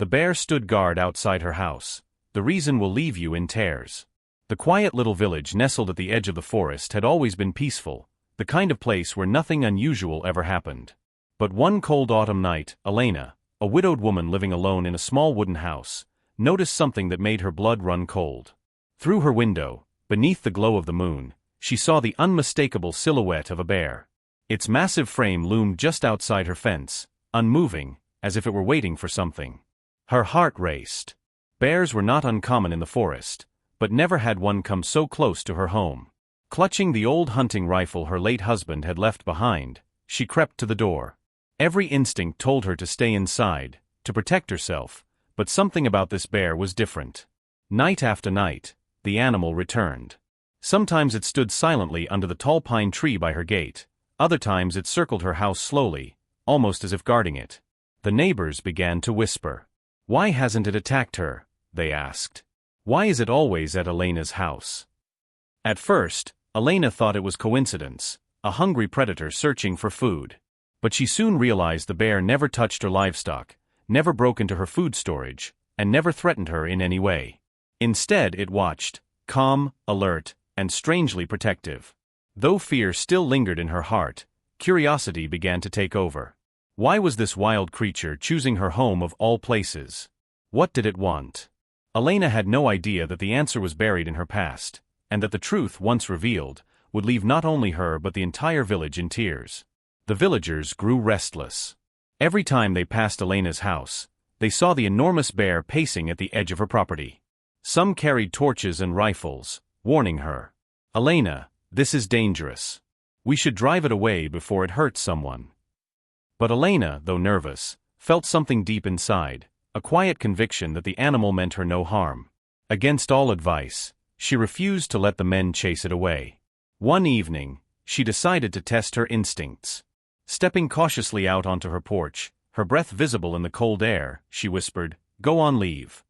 The bear stood guard outside her house. The reason will leave you in tears. The quiet little village nestled at the edge of the forest had always been peaceful, the kind of place where nothing unusual ever happened. But one cold autumn night, Elena, a widowed woman living alone in a small wooden house, noticed something that made her blood run cold. Through her window, beneath the glow of the moon, she saw the unmistakable silhouette of a bear. Its massive frame loomed just outside her fence, unmoving, as if it were waiting for something. Her heart raced. Bears were not uncommon in the forest, but never had one come so close to her home. Clutching the old hunting rifle her late husband had left behind, she crept to the door. Every instinct told her to stay inside, to protect herself, but something about this bear was different. Night after night, the animal returned. Sometimes it stood silently under the tall pine tree by her gate, other times it circled her house slowly, almost as if guarding it. The neighbors began to whisper. "Why hasn't it attacked her?" they asked. "Why is it always at Elena's house?" At first, Elena thought it was coincidence, a hungry predator searching for food. But she soon realized the bear never touched her livestock, never broke into her food storage, and never threatened her in any way. Instead, it watched, calm, alert, and strangely protective. Though fear still lingered in her heart, curiosity began to take over. Why was this wild creature choosing her home of all places? What did it want? Elena had no idea that the answer was buried in her past, and that the truth, once revealed, would leave not only her but the entire village in tears. The villagers grew restless. Every time they passed Elena's house, they saw the enormous bear pacing at the edge of her property. Some carried torches and rifles, warning her. "Elena, this is dangerous. We should drive it away before it hurts someone." But Elena, though nervous, felt something deep inside, a quiet conviction that the animal meant her no harm. Against all advice, she refused to let the men chase it away. One evening, she decided to test her instincts. Stepping cautiously out onto her porch, her breath visible in the cold air, she whispered, "Go on, leave."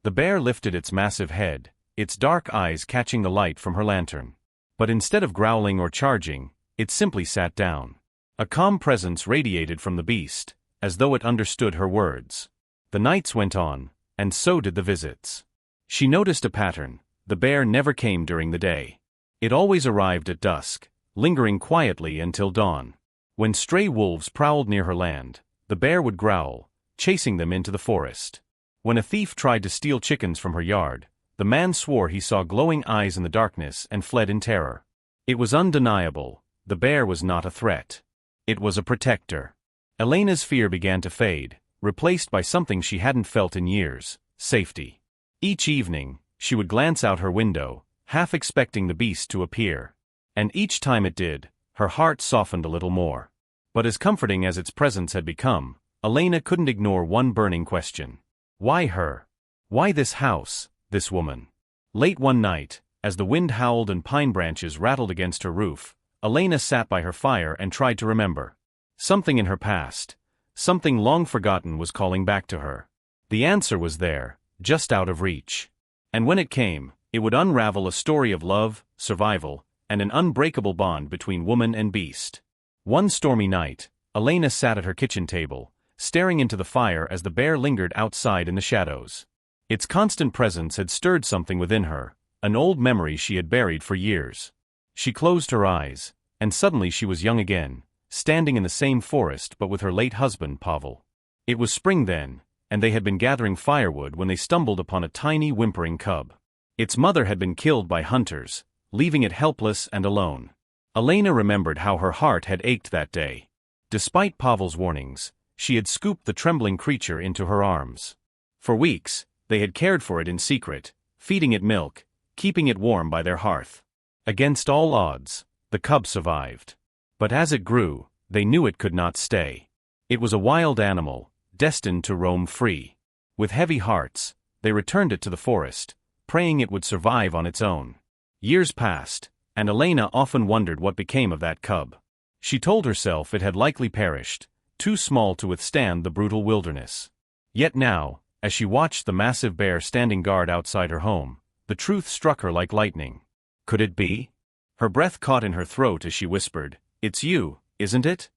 The bear lifted its massive head, its dark eyes catching the light from her lantern. But instead of growling or charging, it simply sat down. A calm presence radiated from the beast, as though it understood her words. The nights went on, and so did the visits. She noticed a pattern. The bear never came during the day. It always arrived at dusk, lingering quietly until dawn. When stray wolves prowled near her land, the bear would growl, chasing them into the forest. When a thief tried to steal chickens from her yard, the man swore he saw glowing eyes in the darkness and fled in terror. It was undeniable, the bear was not a threat. It was a protector. Elena's fear began to fade, replaced by something she hadn't felt in years, safety. Each evening, she would glance out her window, half expecting the beast to appear. And each time it did, her heart softened a little more. But as comforting as its presence had become, Elena couldn't ignore one burning question. Why her? Why this house, this woman? Late one night, as the wind howled and pine branches rattled against her roof, Elena sat by her fire and tried to remember. Something in her past, something long forgotten was calling back to her. The answer was there, just out of reach. And when it came, it would unravel a story of love, survival, and an unbreakable bond between woman and beast. One stormy night, Elena sat at her kitchen table, staring into the fire as the bear lingered outside in the shadows. Its constant presence had stirred something within her, an old memory she had buried for years. She closed her eyes, and suddenly she was young again, standing in the same forest but with her late husband Pavel. It was spring then, and they had been gathering firewood when they stumbled upon a tiny whimpering cub. Its mother had been killed by hunters, leaving it helpless and alone. Elena remembered how her heart had ached that day. Despite Pavel's warnings, she had scooped the trembling creature into her arms. For weeks, they had cared for it in secret, feeding it milk, keeping it warm by their hearth. Against all odds, the cub survived. But as it grew, they knew it could not stay. It was a wild animal, destined to roam free. With heavy hearts, they returned it to the forest, praying it would survive on its own. Years passed, and Elena often wondered what became of that cub. She told herself it had likely perished, too small to withstand the brutal wilderness. Yet now, as she watched the massive bear standing guard outside her home, the truth struck her like lightning. Could it be? Her breath caught in her throat as she whispered, "It's you, isn't it?"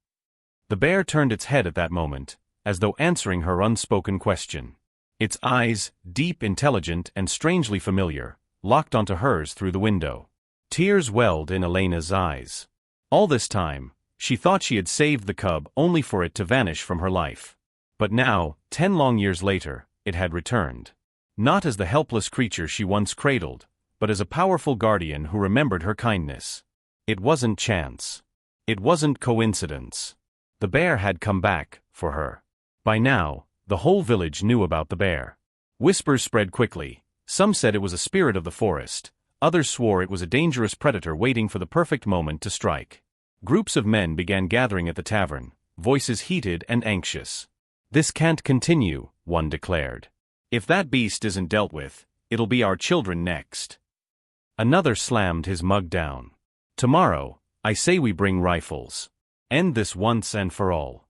The bear turned its head at that moment, as though answering her unspoken question. Its eyes, deep, intelligent, and strangely familiar, locked onto hers through the window. Tears welled in Elena's eyes. All this time, she thought she had saved the cub only for it to vanish from her life. But now, 10 long years later, it had returned. Not as the helpless creature she once cradled, but as a powerful guardian who remembered her kindness. It wasn't chance. It wasn't coincidence. The bear had come back, for her. By now, the whole village knew about the bear. Whispers spread quickly. Some said it was a spirit of the forest. Others swore it was a dangerous predator waiting for the perfect moment to strike. Groups of men began gathering at the tavern, voices heated and anxious. "This can't continue," one declared. "If that beast isn't dealt with, it'll be our children next." Another slammed his mug down. "Tomorrow, I say we bring rifles. End this once and for all."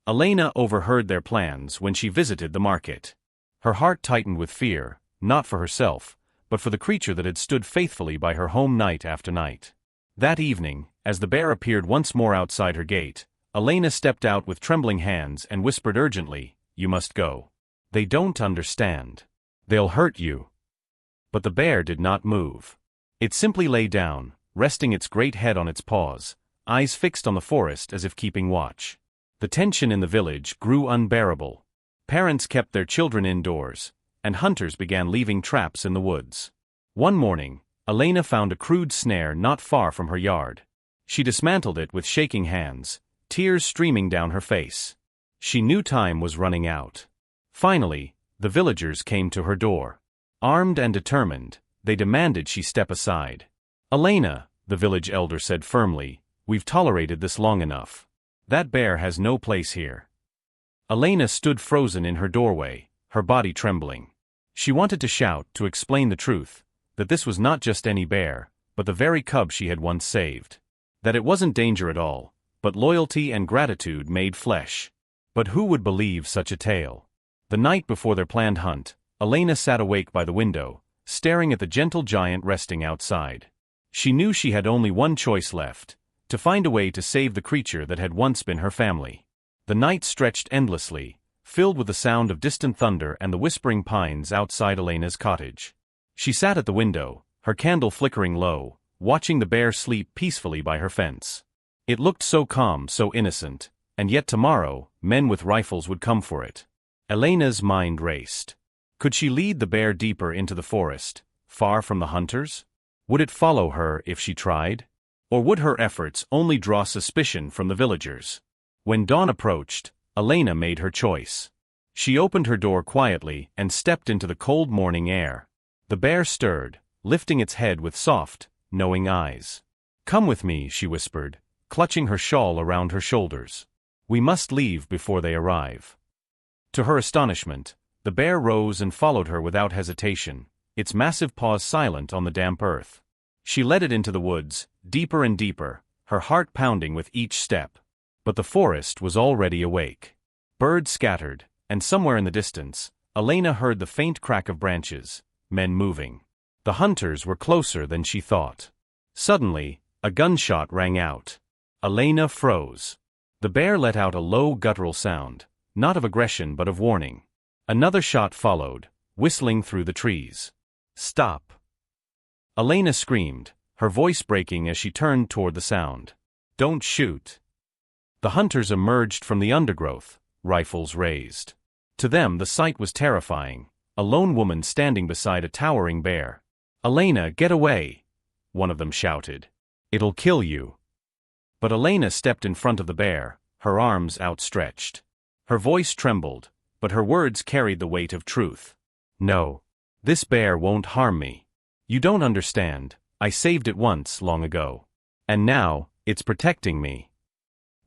Elena overheard their plans when she visited the market. Her heart tightened with fear, not for herself, but for the creature that had stood faithfully by her home night after night. That evening, as the bear appeared once more outside her gate, Elena stepped out with trembling hands and whispered urgently, "You must go. They don't understand. They'll hurt you." But the bear did not move. It simply lay down, resting its great head on its paws, eyes fixed on the forest as if keeping watch. The tension in the village grew unbearable. Parents kept their children indoors, and hunters began leaving traps in the woods. One morning, Elena found a crude snare not far from her yard. She dismantled it with shaking hands, tears streaming down her face. She knew time was running out. Finally, the villagers came to her door. Armed and determined, they demanded she step aside. "Elena," the village elder said firmly, "we've tolerated this long enough. That bear has no place here." Elena stood frozen in her doorway, her body trembling. She wanted to shout, to explain the truth, that this was not just any bear, but the very cub she had once saved. That it wasn't danger at all, but loyalty and gratitude made flesh. But who would believe such a tale? The night before their planned hunt, Elena sat awake by the window, staring at the gentle giant resting outside. She knew she had only one choice left, to find a way to save the creature that had once been her family. The night stretched endlessly, filled with the sound of distant thunder and the whispering pines outside Elena's cottage. She sat at the window, her candle flickering low, watching the bear sleep peacefully by her fence. It looked so calm, so innocent, and yet tomorrow, men with rifles would come for it. Elena's mind raced. Could she lead the bear deeper into the forest, far from the hunters? Would it follow her if she tried? Or would her efforts only draw suspicion from the villagers? When dawn approached, Elena made her choice. She opened her door quietly and stepped into the cold morning air. The bear stirred, lifting its head with soft, knowing eyes. "Come with me," she whispered, clutching her shawl around her shoulders. "We must leave before they arrive." To her astonishment, the bear rose and followed her without hesitation, its massive paws silent on the damp earth. She led it into the woods, deeper and deeper, her heart pounding with each step. But the forest was already awake. Birds scattered, and somewhere in the distance, Elena heard the faint crack of branches, men moving. The hunters were closer than she thought. Suddenly, a gunshot rang out. Elena froze. The bear let out a low guttural sound, not of aggression but of warning. Another shot followed, whistling through the trees. "Stop!" Elena screamed, her voice breaking as she turned toward the sound. "Don't shoot!" The hunters emerged from the undergrowth, rifles raised. To them the sight was terrifying, a lone woman standing beside a towering bear. "Elena, get away!" one of them shouted. "It'll kill you." But Elena stepped in front of the bear, her arms outstretched. Her voice trembled, but her words carried the weight of truth. "No. This bear won't harm me. You don't understand, I saved it once long ago. And now, it's protecting me."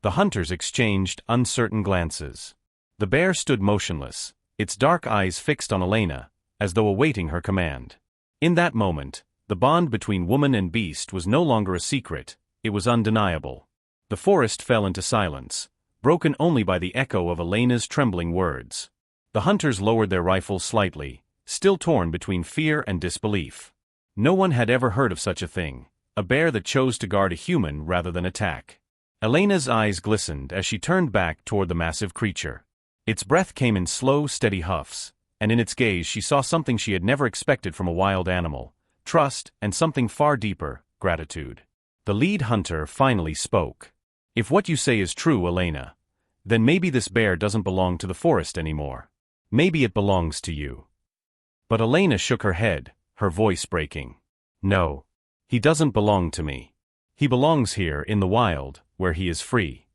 The hunters exchanged uncertain glances. The bear stood motionless, its dark eyes fixed on Elena, as though awaiting her command. In that moment, the bond between woman and beast was no longer a secret, it was undeniable. The forest fell into silence, broken only by the echo of Elena's trembling words. The hunters lowered their rifles slightly, still torn between fear and disbelief. No one had ever heard of such a thing, a bear that chose to guard a human rather than attack. Elena's eyes glistened as she turned back toward the massive creature. Its breath came in slow, steady huffs, and in its gaze she saw something she had never expected from a wild animal: trust, and something far deeper, gratitude. The lead hunter finally spoke. "If what you say is true, Elena, then maybe this bear doesn't belong to the forest anymore. Maybe it belongs to you." But Elena shook her head, her voice breaking. "No. He doesn't belong to me. He belongs here in the wild, where he is free."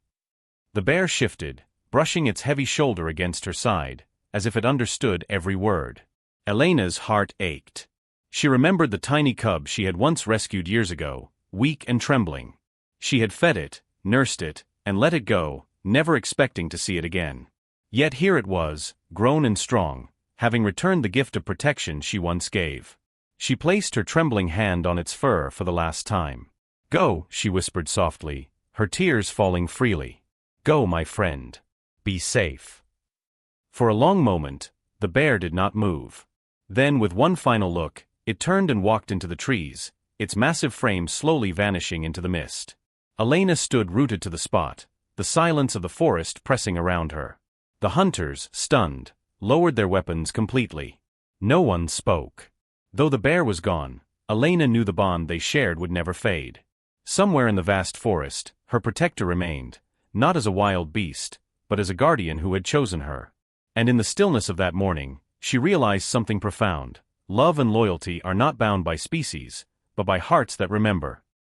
The bear shifted, brushing its heavy shoulder against her side, as if it understood every word. Elena's heart ached. She remembered the tiny cub she had once rescued years ago, weak and trembling. She had fed it, nursed it, and let it go, never expecting to see it again. Yet here it was, grown and strong, having returned the gift of protection she once gave. She placed her trembling hand on its fur for the last time. "Go," she whispered softly, her tears falling freely. "Go, my friend. Be safe." For a long moment, the bear did not move. Then, with one final look, it turned and walked into the trees, its massive frame slowly vanishing into the mist. Elena stood rooted to the spot, the silence of the forest pressing around her. The hunters, stunned, lowered their weapons completely. No one spoke. Though the bear was gone, Elena knew the bond they shared would never fade. Somewhere in the vast forest, her protector remained, not as a wild beast, but as a guardian who had chosen her. And in the stillness of that morning, she realized something profound: love and loyalty are not bound by species, but by hearts that remember.